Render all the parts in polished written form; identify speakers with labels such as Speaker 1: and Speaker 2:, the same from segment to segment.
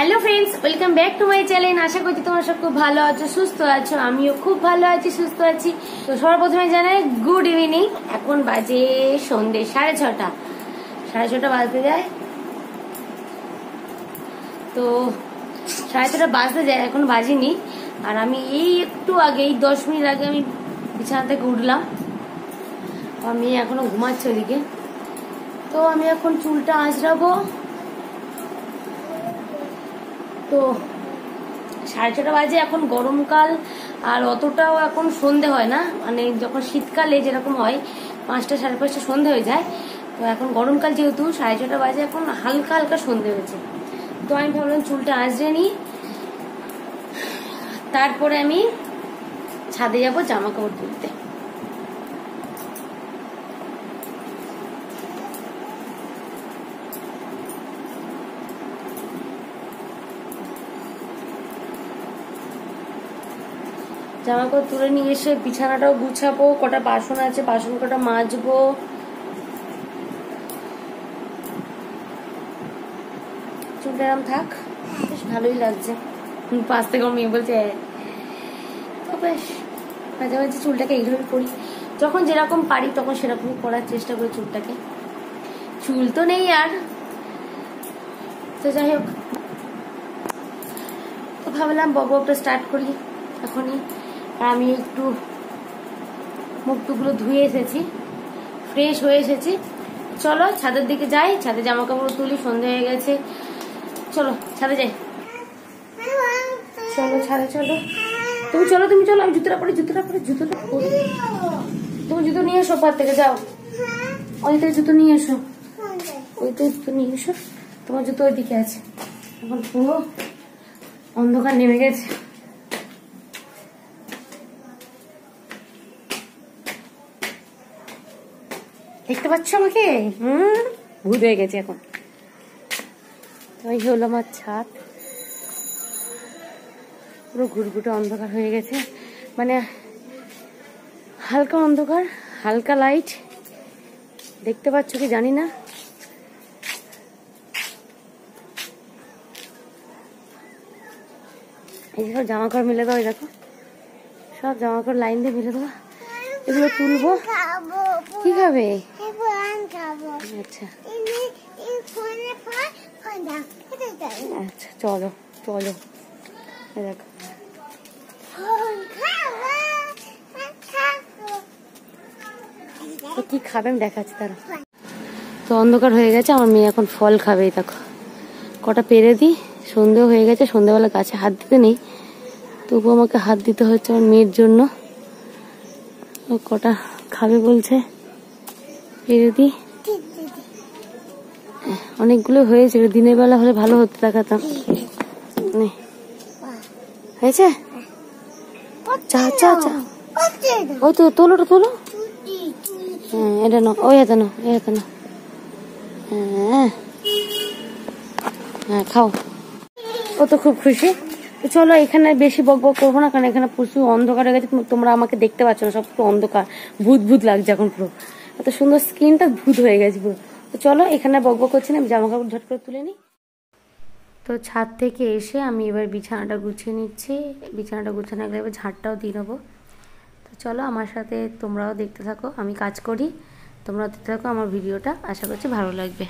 Speaker 1: Hello friends, welcome back to my channel. আশা করছি তোমরা সব খুব ভালো আছো, সুস্থ আছো। আমিও খুব ভালো আছি, সুস্থ আছি। তো সর্বপ্রথমে জানাই গুড ইভিনিং। এখন বাজে সন্ধ্যে 6:30, 6:30 বাজতে যায়। তো 6:30 বাজতে যায়, এখন বাজিনি। আর আমি এই একটু আগে, এই 10 মিনিট আগে আমি বিছানা থেকে উঠলাম। আমি এখনো ঘুমাচ্ছি ওদিকে। তো আমি এখন চুলটা আঁচড়াবো। তো 6:30 বাজে, এখন গরমকাল আর অতটাও এখন সন্ধে হয় না, মানে যখন শীতকালে যেরকম হয় 5টা 5:30 সন্ধে হয়ে যায়। তো এখন গরমকাল যেহেতু 6:30 বাজে, এখন হালকা হালকা সন্ধে হয়েছে। তো আমি ভাবলাম চুলটা আঁচড়ে নিই, তারপরে আমি ছাদে যাবো জামা কাপড় তুলতে। জামা কাপড় তুলে নিয়ে এসে বিছানাটাও গুছাবো, কটা বাসন আছে বাসন কটা মাজবো। চুলটা এরম থাক, বেশ ভালোই লাগছে। পাশ থেকে মেয়ে বলছে তো বেশ মাঝে মাঝে চুলটাকে এইভাবে করি, যখন যেরকম পারি তখন সেরকমই করার চেষ্টা করি চুলটাকে। চুল তো নেই আর, তো যাই হোক। তো ভাবলাম বকবকটা স্টার্ট করি এখনই। আর আমি একটু মুখ টুকগুলো ধুয়ে এসেছি, ফ্রেশ হয়ে এসেছি। চলো ছাদের দিকে যাই, ছাদে জামা কাপড় তুলি, সন্ধে হয়ে গেছে। চলো ছাদে যাই, চলো ছাদে চলো। তুমি চলো, তুমি চলো, আমি জুতোটা পরে তুমি জুতো নিয়ে এসো, পার থেকে যাও, ওইতে জুতো নিয়ে এসো, ওইতে জুতো নিয়ে এসো। তোমার জুতো ওইদিকে আছে। এখন পুরো অন্ধকার নেমে গেছে। দেখতে পাচ্ছ আমাকে? ভূত হয়ে গেছে এখন। ওই হলো আমার ছাদ, পুরো ঘুরঘুটে অন্ধকার হয়ে গেছে, মানে হালকা অন্ধকার, হালকা লাইট। দেখতে পাচ্ছ কি জানি না। এই সব জামা কাপড় মেলে দেওয়া, দেখো সব জামা কাপড় লাইন দিয়ে মেলে দেওয়া। এগুলো তুলবো। কি খাবে? আচ্ছা আচ্ছা, চলো চলো। দেখো কি খাবেন দেখাচ্ছি তারা। তো অন্ধকার হয়ে গেছে, আমার মেয়ে এখন ফল খাবে। দেখো কটা পেরে দিই, সন্ধেও হয়ে গেছে। সন্ধ্যেবেলা গাছে হাত দিতে নেই, তবু আমাকে হাত দিতে হচ্ছে আমার মেয়ের জন্য। কটা খাবে বলছে, পেরে দিই। অনেকগুলো হয়েছে, দিনের বেলা হলে ভালো হতো, দেখাতাম। হয়েছে? চা চা চা, ওই তো তোলোটা তোলো। হ্যাঁ এটা নাও, ওই হাতে নাও, এই হাতে নাও। হ্যাঁ হ্যাঁ খাও। ও তো খুব খুশি। তো চলো, এখানে বেশি বক বক করবো না, কারণ এখানে প্রচুর অন্ধকার হয়ে গেছে। তোমরা আমাকে দেখতে পাচ্ছ না, সব পুরো অন্ধকার, ভূত ভূত লাগছে এখন। পুরো এত সুন্দর স্কিনটা ভূত হয়ে গেছে পুরো। তো চলো, এখানে বক বক করছি না, আমি জামা কাপড় ঝট করে তুলে নিই। তো ছাদ থেকে এসে আমি এবার বিছানাটা গুছিয়ে নিচ্ছি। বিছানাটা গুছানো গেলে এবার ঝাড়টাও দিয়ে নেবো। তো চলো আমার সাথে তোমরাও দেখতে থাকো, আমি কাজ করি, তোমরাও দেখতে থাকো আমার ভিডিওটা। আশা করছি ভালো লাগবে।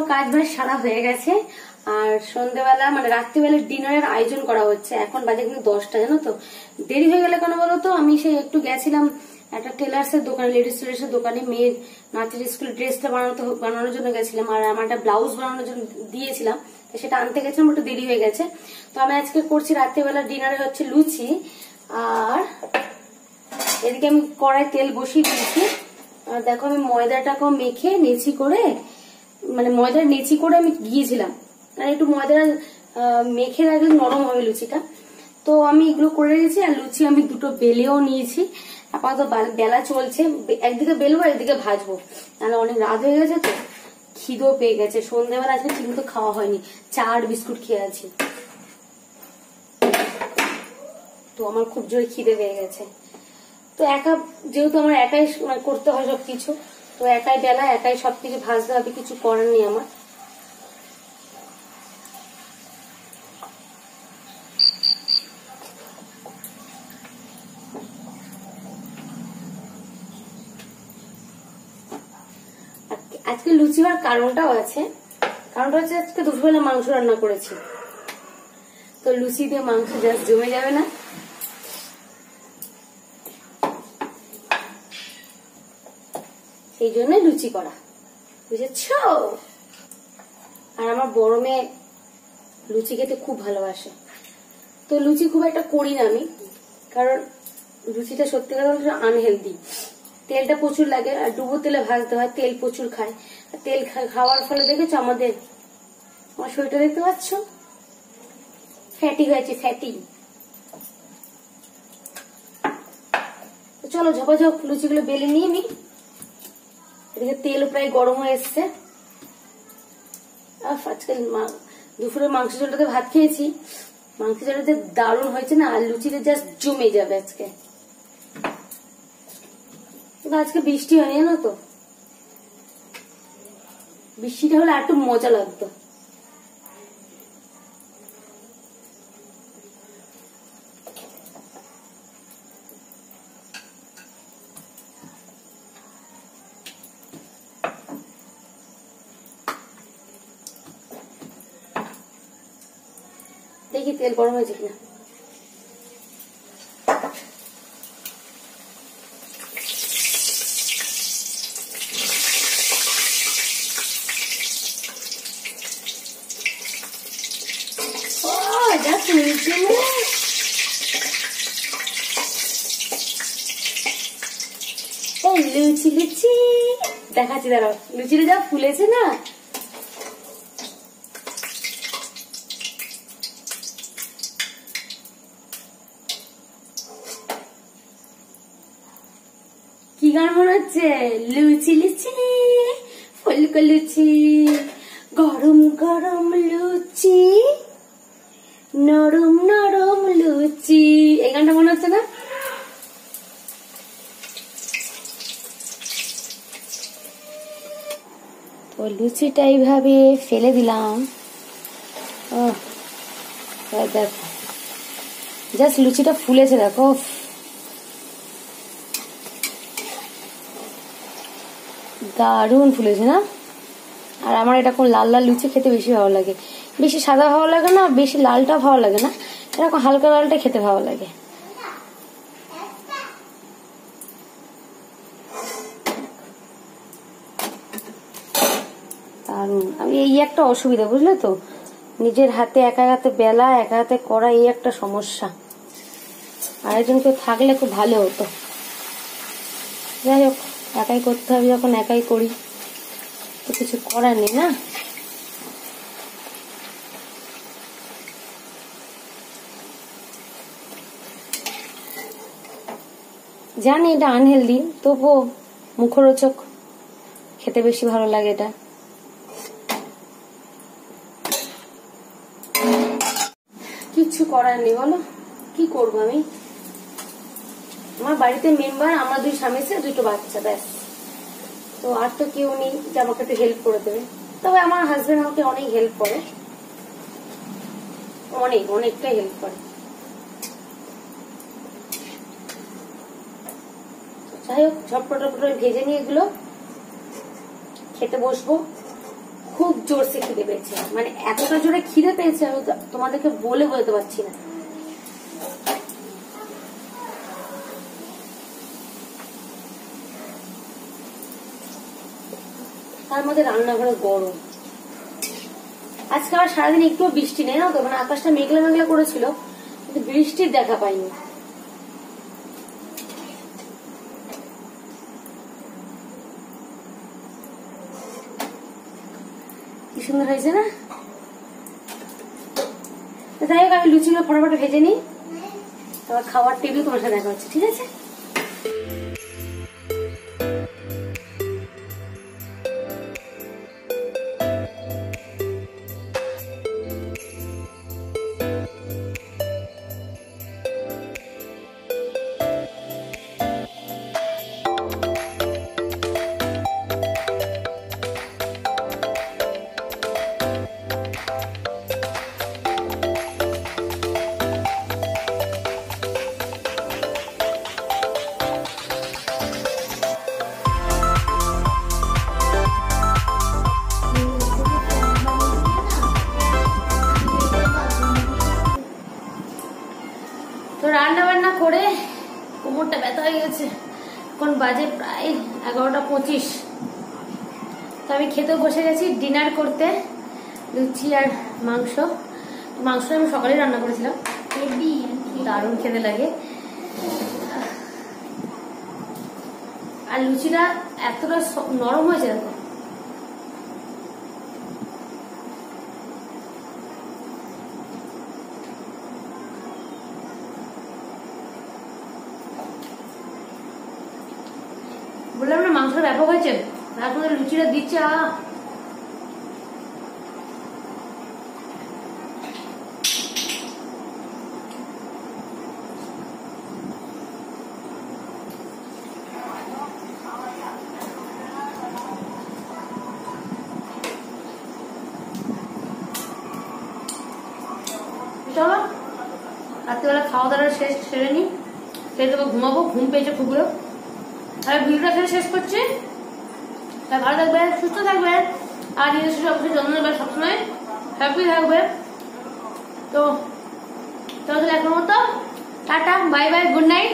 Speaker 1: সব কাজ বাজ সারা হয়ে গেছে। আর সন্ধ্যেবেলা মানে রাত্রিবেলা ডিনারের আয়োজন করা হচ্ছে। এখন বাজে কিন্তু 10টা, জানো তো। দেরি হয়ে গেলে কেন বলো তো, আমি সেই একটু গেছিলাম একটা টেলার্স এর দোকানে, লেডিস টেলার্স এর দোকানে, মেয়ের নাচের স্কুল ড্রেসটা বানানোর জন্য গেছিলাম। আর আমার একটা ব্লাউজ বানানোর জন্য দিয়েছিলাম, সেটা আনতে গেছিলাম, একটু দেরি হয়ে গেছে। তো আমি আজকে করছি রাত্রিবেলা ডিনারে হচ্ছে লুচি। আর এদিকে আমি কড়াই তেল বসিয়ে দিয়েছি। আর দেখো আমি ময়দাটাকে মেখে নেচি করে, মানে ময়দার নেচি করে আমি গিয়েছিলাম, কারণ একটু ময়দা মেখে রাখলে নরম হবে লুচিটা। তো আমি এগুলো করে রেখেছি। আর লুচি আমি দুটো বেলেও নিয়েছি, আপাতত বেলা চলছে। একদিকে বেলবো একদিকে ভাজবো, তাহলে অনেক রাত হয়ে গেছে, তো খিদেও পেয়ে গেছে। সন্ধ্যাবেলা আজকে ঠিক মতো খাওয়া হয়নি, চা আর বিস্কুট খেয়ে আছি। তো আমার খুব জোরে খিদে পেয়ে গেছে। তো একা যেহেতু আমার একাই করতে হয় সবকিছু, তো একাই বেলা একাই সবকিছু ভাজতে হবে, কিছু করার নেই আমার। আজকে লুচি হওয়ার কারণটাও আছে। কারণটা হচ্ছে আজকে দুপুরবেলা মাংস রান্না করেছি, তো লুচি দিয়ে মাংস জাস্ট জমে যাবে না। সেই জন্য লুচি করা, বুঝেছ। আর আমার বড় মেয়ে লুচি খেতে খুব ভালোবাসে, তো লুচি খুব একটা করি না আমি, কারণ লুচিটা সত্যি কথা আনহেলদি। তেলটা প্রচুর লাগে, আর ডুবো তেলে ভাজতে হয়, তেল প্রচুর খায়। তেল খাওয়ার ফলে দেখেছো আমার শরীরটা দেখতে পাচ্ছ, ফ্যাটি হয়েছে, ফ্যাটি। চলো ঝপাঝপ লুচিগুলো বেলে নিয়ে নি। এদিকে তেলও প্রায় গরম হয়ে এসছে। আজকে দুপুরে মাংস ঝোলটাতে ভাত খেয়েছি, মাংস ঝোলটা দারুণ হয়েছে না, আর লুচিতে জাস্ট জমে যাবে আজকে। আজকে বৃষ্টি হয়নি, জানো তো। বৃষ্টিটা হলে আর একটু মজা লাগতো। দেখি তেল গরম হয়েছে কিনা। লুচি লুচি দেখাচ্ছি, দাঁড়াও। লুচিটা যা ফুলেছে না, কি গান মনে হচ্ছে? লুচি লুচি ফুলকো লুচি, গরম গরম লুচি, নরম নরম লুচি, এই গানটা মনে হচ্ছে না? তো লুচিটা এইভাবে ফেলে দিলাম। দেখো জাস্ট লুচিটা ফুলেছে, দেখো দারুণ ফুলেছে না। আর আমার এরকম লাল লাল লুচি খেতে বেশি ভালো লাগে, বেশি সাদা ভালো লাগে না, বেশি লালটা ভালো লাগে না, এরকম হালকা লালটা খেতে ভালো লাগে। দারুণ। আমি এই একটা অসুবিধা, বুঝলে তো, নিজের হাতে একা হাতে বেলা একা হাতে করা, এই একটা সমস্যা। আরেকজন কেউ থাকলে খুব ভালো হতো। যাই হোক, একাই করতে হবে, যখন একাই করি তো কিছু করার নেই না। জানি এটা আনহেলদি, তবুও মুখরোচক, খেতে বেশি ভালো লাগে এটা। কিচ্ছু করার নেই, বলো কি করবো আমি। আমার বাড়িতে মেম্বার আমরা দুই স্বামী ছে, দুটো বাচ্চা, ব্যাস। তো আর তো কেউ নেই যে আমাকে একটু হেল্প করে দেবে। তবে আমার হাজবেন্ড আমাকে অনেক হেল্প করে, অনেকটাই হেল্প করে। যাই হোক, ঝটপট ভেজে নিয়ে এগুলো খেতে বসবো। খুব জোরসে খিদে পেয়েছে, মানে এতটা জোরে খিদে পেয়েছে আমি তোমাদেরকে বলে বলতে পারছি না। তার মধ্যে রান্নাঘরে গরম। আজকে আবার সারাদিন একটু বৃষ্টি নেই না তো, মানে আকাশটা মেঘলা মেঘলা করেছিল কিন্তু বৃষ্টির দেখা পাইনি। কি সুন্দর হয়েছে না? যাই হোক, আমি লুচিগুলো ফটাফট ভেজে নিই, তারপর খাওয়ার টেবিল তোমার সাথে দেখা হচ্ছে, ঠিক আছে? তো রান্না বান্না করে কোমরটা ব্যথা হয়ে গেছে, এখন বাজে প্রায় 11:25। তো আমি খেতে বসে গেছি ডিনার করতে, লুচি আর মাংস। মাংসটা আমি সকালে রান্না করেছিলাম, দারুণ খেতে লাগে। আর লুচিটা এতটা নরম হয়েছে দেখো। বললাম না মাংসটা ব্যাপক হয়েছে, তারপরে লুচিটা দিচ্ছে। চলো রাত্রিবেলা খাওয়া দাওয়া সেরে নি, সেরে দেবো, ঘুমাবো, ঘুম পেয়েছে খুবগুলো। আর ভিডিওটা এখানে শেষ করছি। ভালো থাকবে, সুস্থ থাকবে, আর নিজস্ব অবশ্যই যত্ন নেবে, সবসময় হ্যাপি থাকবে। তো চলো এখন মতো tata, bye bye, good night.